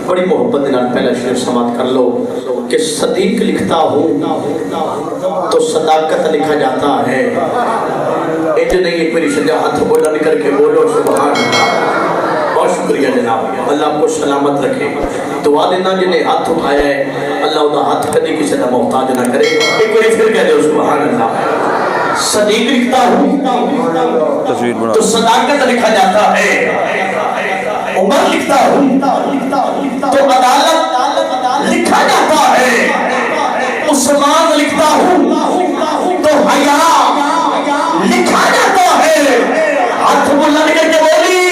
بڑی محبت کے پہلا شعر سماعت کر لو کہ صدیق لکھتا ہوں تو صداقت لکھا جاتا ہے. ایک نہیں ایک میری شجاع ہاتھ بلند کر کے بولو سبحان اللہ. بہت شکریہ جناب, اللہ آپ کو سلامت رکھے. دعا دینا جنہیں ہاتھ اٹھایا ہے اللہ انہا ہاتھ کدی کسی کا محتاج نہ کرے. ایک بار پھر کہہ دو سبحان اللہ. صدیق لکھتا ہوں تو صداقت لکھا جاتا ہے. عمر لکھتا ہوں تو عدالت لکھا جاتا ہے. عثمان لکھتا ہوں تو حیا لکھا جاتا ہے. ہاتھ بلند کر کے بولی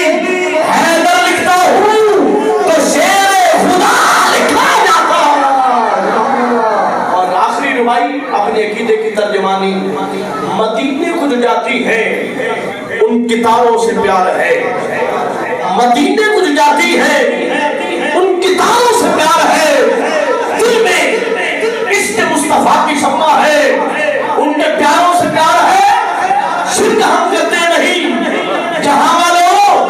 حیدر لکھتا ہوں تو شیر خدا لکھا جاتا ہے. اور آخری ربائی اپنے عقیدے کی ترجمانی مدینے کو جو جاتی ہے ان کتابوں سے پیار ہے. مدینے کو جو جاتی ہے ان کتابوں سے پیار ہے. دل میں عشق مصطفیٰ کی شمع ہے, ان کے پیاروں سے پیار ہے. شرک ہم کرتے نہیں جہاں والوں,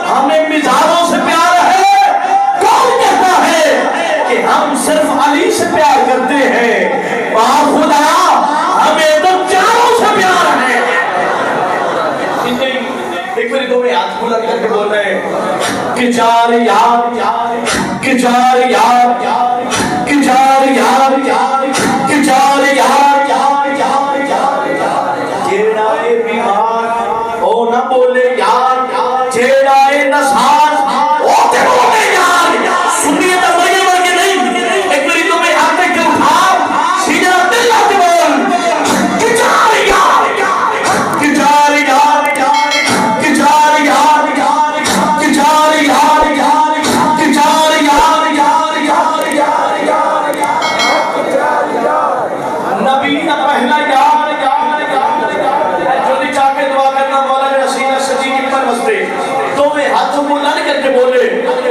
ہمیں مزاروں سے پیار ہے. کون کہتا ہے کہ ہم صرف علی سے پیار کرتے ہیں؟ خدا ہمیں تو چاروں سے پیار ہے. ایک باری دو میں ہاتھ بلند کر کے بول رہے ہیں کہ چار یار, کہ چار یار, کہ چار یار, کہ چار یار. جیڑا اے بیمار او نہ بولے یار, جیڑا اے نسار او تے بولے یار. سنیے تو بڑے بڑے نہیں. ایک باری دو میں ہاتھ کے اٹھا سیدھا دل آتے بول کہ چار یار, کہ چار یار,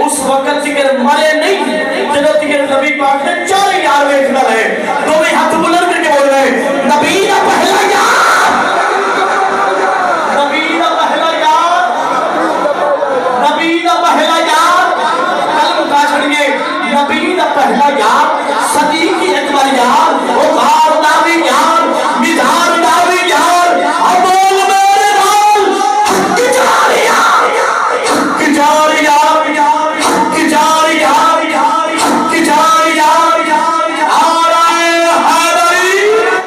اس وقت تکر مرے نہیں جنہوں تکر نبی پاک نے چار یار ویکھنا ہے. دو میں ہاتھ بلند کر کے بول رہے ہیں نبی نہ پہلا